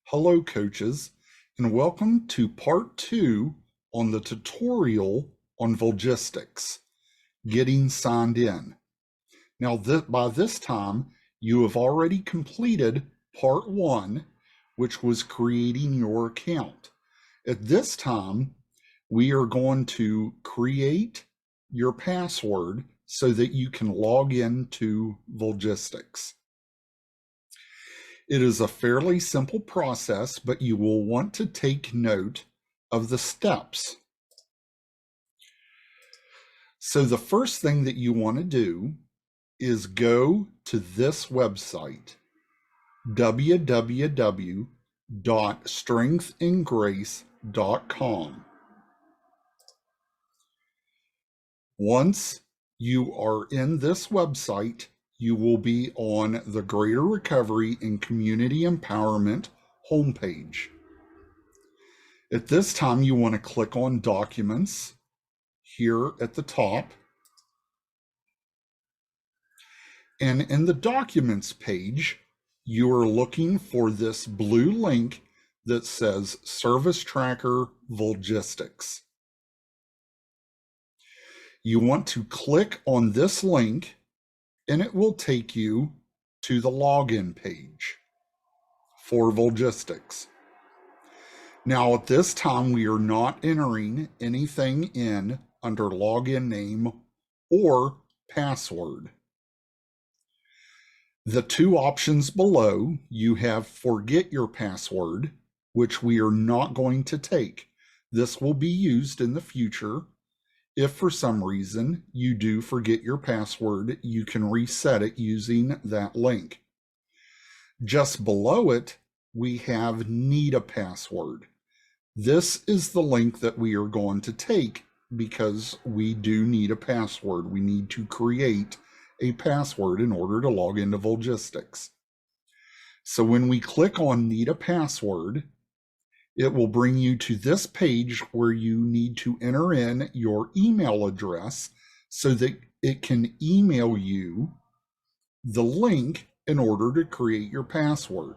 Hello coaches, and welcome to part 2 on the tutorial on Volgistics, getting signed in. Now by this time, you have already completed part 1, which was creating your account. At this time, we are going to create your password so that you can log into Volgistics. It is a fairly simple process, but you will want to take note of the steps. So the first thing that you want to do is go to this website, www.strengthandgrace.com. Once you are in this website, you will be on the Greater Recovery and Community Empowerment homepage. At this time, you want to click on Documents here at the top. And in the Documents page, you are looking for this blue link that says Service Tracker Volgistics. You want to click on this link and it will take you to the login page for Volgistics. Now at this time, we are not entering anything in under login name or password. The two options below, you have forget your password, which we are not going to take. This will be used in the future. If for some reason you do forget your password, you can reset it using that link. Just below it, we have need a password. This is the link that we are going to take because we do need a password. We need to create a password in order to log into Volgistics. So when we click on need a password, it will bring you to this page where you need to enter in your email address so that it can email you the link in order to create your password.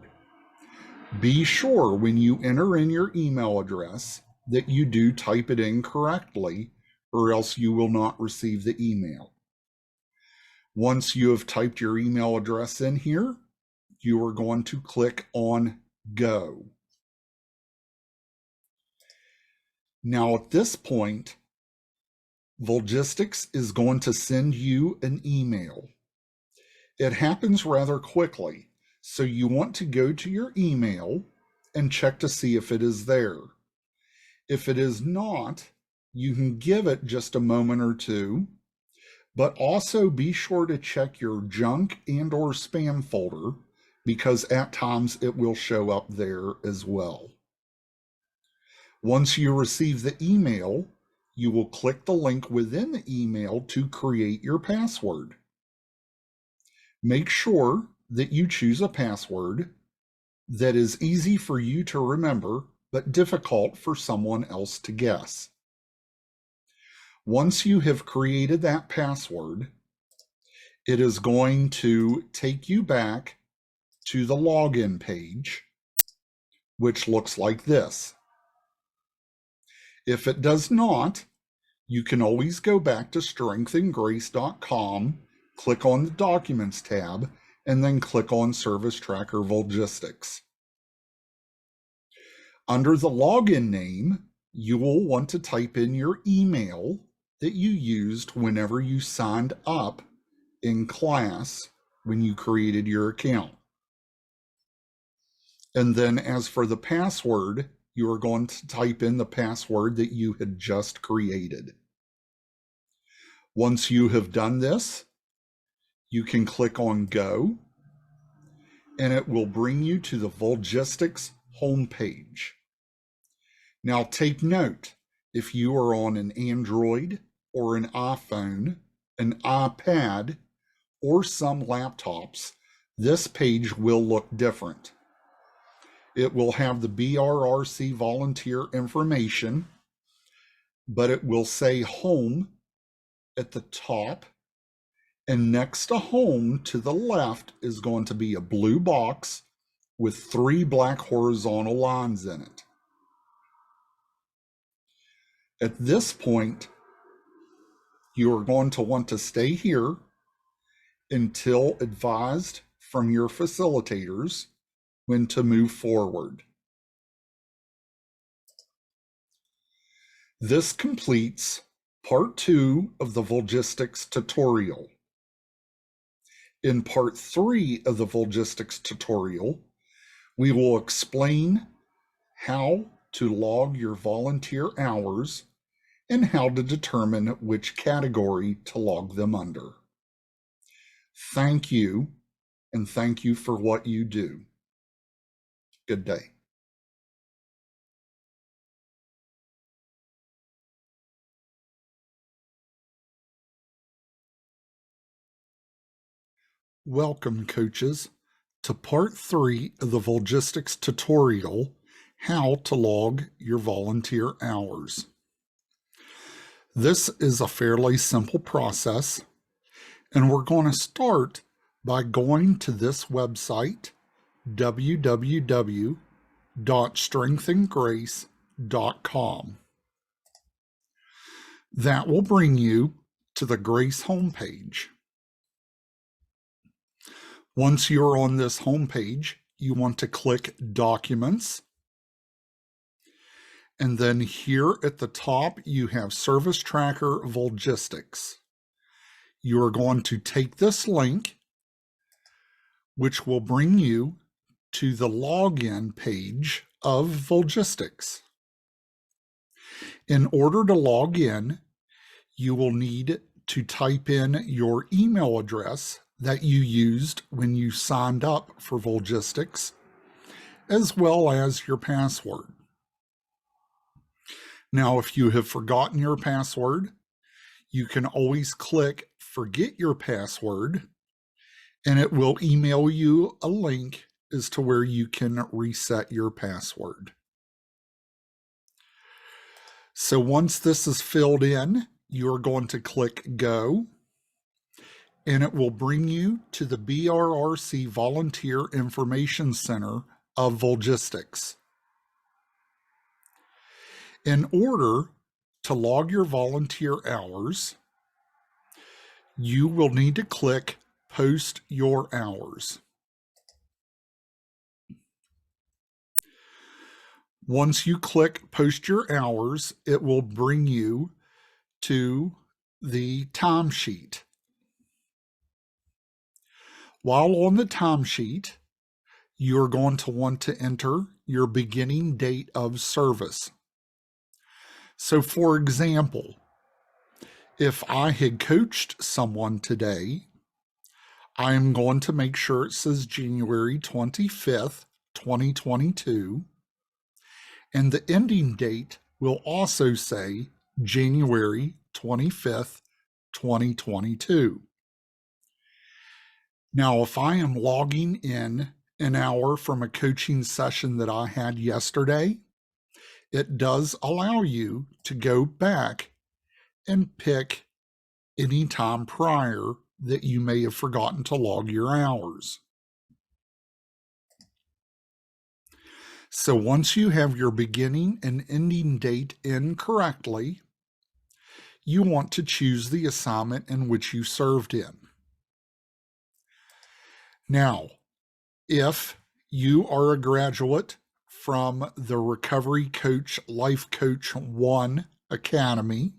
Be sure when you enter in your email address that you do type it in correctly, or else you will not receive the email. Once you have typed your email address in here, you are going to click on Go. Now at this point, Volgistics is going to send you an email. It happens rather quickly, so you want to go to your email and check to see if it is there. If it is not, you can give it just a moment or two, but also be sure to check your junk and or spam folder because at times it will show up there as well. Once you receive the email, you will click the link within the email to create your password. Make sure that you choose a password that is easy for you to remember, but difficult for someone else to guess. Once you have created that password, it is going to take you back to the login page, which looks like this. If it does not, you can always go back to strengthandgrace.com, click on the Documents tab, and then click on Service Tracker Volgistics. Under the login name, you will want to type in your email that you used whenever you signed up in class when you created your account. And then as for the password, you are going to type in the password that you had just created. Once you have done this, you can click on Go, and it will bring you to the Volgistics homepage. Now take note, if you are on an Android or an iPhone, an iPad, or some laptops, this page will look different. It will have the BRRC volunteer information, but it will say Home at the top, and next to Home to the left is going to be a blue box with 3 black horizontal lines in it. At this point, you are going to want to stay here until advised from your facilitators when to move forward. This completes part 2 of the Volgistics tutorial. In part 3 of the Volgistics tutorial, we will explain how to log your volunteer hours and how to determine which category to log them under. Thank you, and thank you for what you do. Good day. Welcome, coaches, to part 3 of the Volgistics tutorial, how to log your volunteer hours. This is a fairly simple process, and we're going to start by going to this website, www.strengthandgrace.com. That will bring you to the Grace homepage. Once you're on this homepage, you want to click Documents. And then here at the top, you have Service Tracker Volgistics. You are going to take this link, which will bring you to the login page of Volgistics. In order to log in, you will need to type in your email address that you used when you signed up for Volgistics, as well as your password. Now, if you have forgotten your password, you can always click Forget Your Password, and it will email you a link as to where you can reset your password. So once this is filled in, you're going to click Go, and it will bring you to the BRRC Volunteer Information Center of Volgistics. In order to log your volunteer hours, you will need to click Post Your Hours. Once you click Post Your Hours, it will bring you to the timesheet. While on the timesheet, you're going to want to enter your beginning date of service. So for example, if I had coached someone today, I am going to make sure it says January 25th, 2022, and the ending date will also say January 25th, 2022. Now, if I am logging in an hour from a coaching session that I had yesterday, it does allow you to go back and pick any time prior that you may have forgotten to log your hours. So once you have your beginning and ending date in correctly, you want to choose the assignment in which you served in. Now, if you are a graduate from the Recovery Coach Life Coach 1 Academy,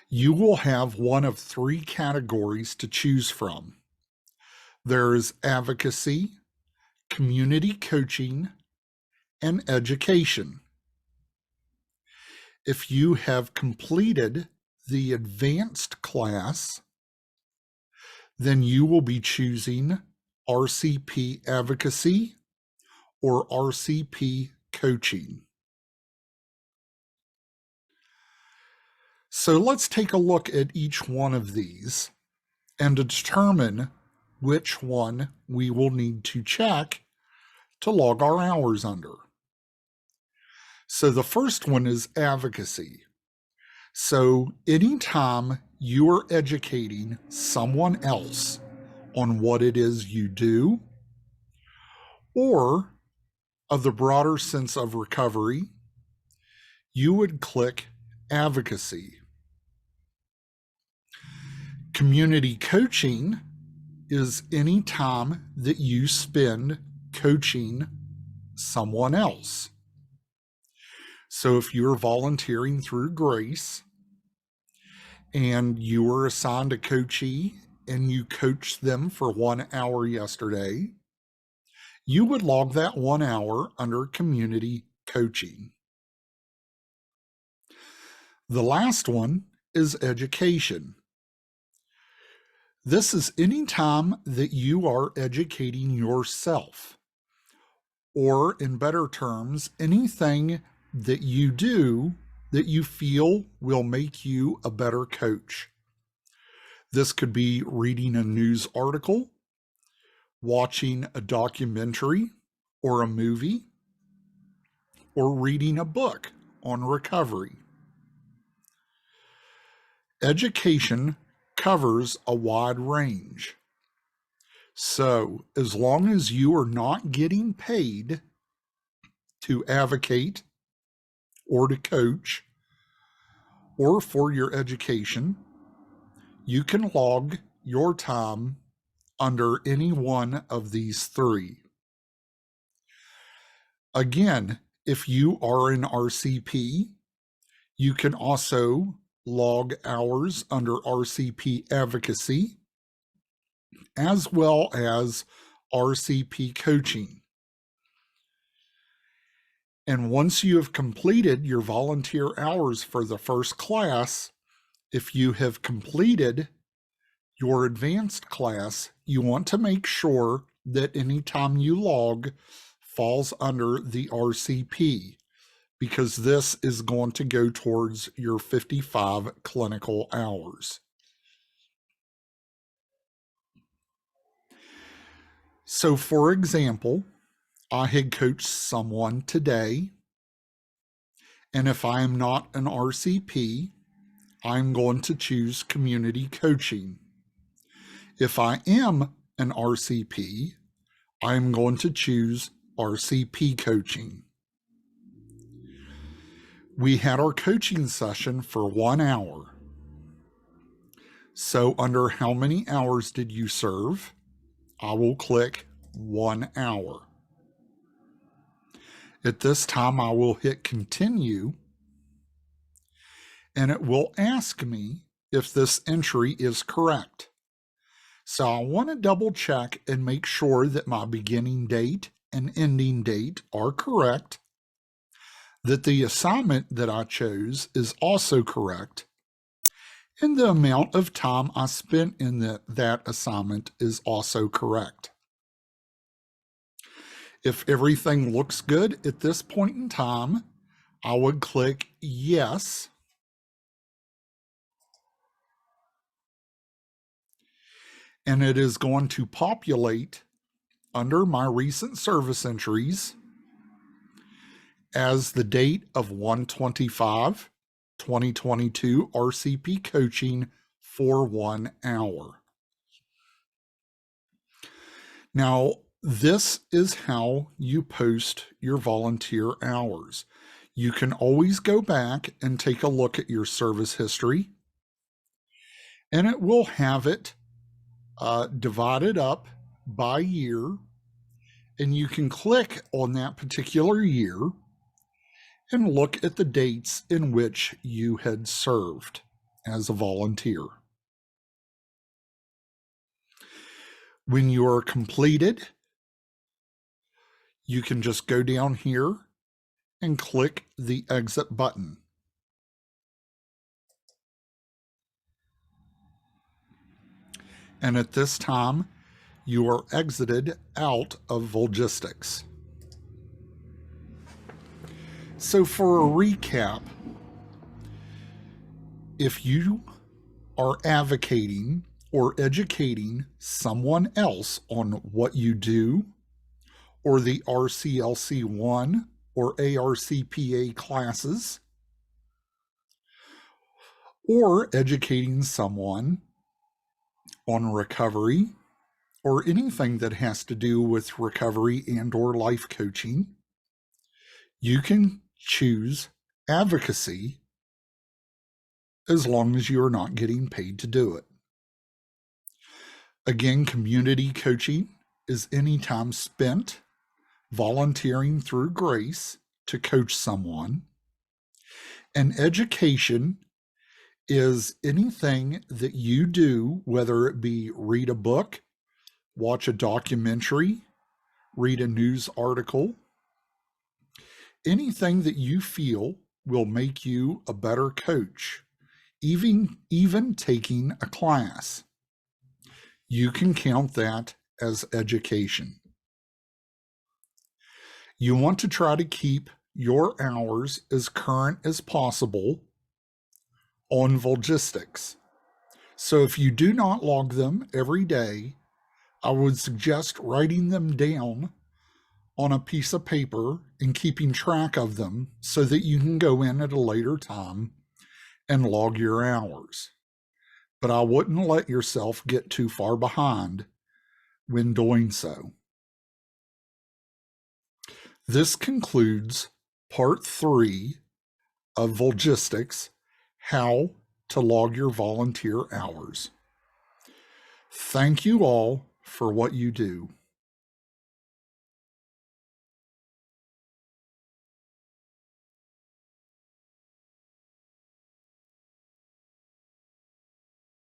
you will have one of 3 categories to choose from. There is advocacy, community coaching, and education. If you have completed the advanced class, then you will be choosing RCP advocacy or RCP coaching. So let's take a look at each one of these and determine which one we will need to check to log our hours under. So the first one is advocacy. So anytime you are educating someone else on what it is you do, Or, of the broader sense of recovery, you would click advocacy. Community coaching is any time that you spend coaching someone else. So if you're volunteering through Grace and you were assigned a coachee and you coached them for 1 hour yesterday, you would log that 1 hour under community coaching. The last one is education. This is any time that you are educating yourself, or in better terms, anything that you do that you feel will make you a better coach. This could be reading a news article, watching a documentary or a movie, or reading a book on recovery. Education covers a wide range. So, as long as you are not getting paid to advocate or to coach or for your education, you can log your time under any one of these three. Again, if you are an RCP, you can also log hours under RCP advocacy, as well as RCP coaching. And once you have completed your volunteer hours for the first class, if you have completed your advanced class, you want to make sure that any time you log falls under the RCP, because this is going to go towards your 55 clinical hours. So, for example, I had coached someone today, and if I am not an RCP, I'm going to choose community coaching. If I am an RCP, I'm going to choose RCP coaching. We had our coaching session for 1 hour. So under how many hours did you serve? I will click 1 hour. At this time, I will hit continue, and it will ask me if this entry is correct. So I want to double check and make sure that my beginning date and ending date are correct, that the assignment that I chose is also correct, and the amount of time I spent in that assignment is also correct. If everything looks good at this point in time, I would click yes. And it is going to populate under my recent service entries as the date of 1/25/2022 RCP coaching for 1 hour. Now, this is how you post your volunteer hours. You can always go back and take a look at your service history, and it will have it divided up by year, and you can click on that particular year and look at the dates in which you had served as a volunteer. When you are completed, you can just go down here and click the exit button. And at this time, you are exited out of Volgistics. So for a recap, if you are advocating or educating someone else on what you do, or the RCLC1 or ARCPA classes, or educating someone on recovery, or anything that has to do with recovery and or life coaching, you can choose advocacy as long as you are not getting paid to do it. Again, community coaching is any time spent volunteering through grace to coach someone. And education is anything that you do, whether it be read a book, watch a documentary, read a news article, anything that you feel will make you a better coach, even taking a class. You can count that as education. You want to try to keep your hours as current as possible on Volgistics. So if you do not log them every day, I would suggest writing them down on a piece of paper and keeping track of them so that you can go in at a later time and log your hours. But I wouldn't let yourself get too far behind when doing so. This concludes part 3 of Volgistics, how to log your volunteer hours. Thank you all for what you do.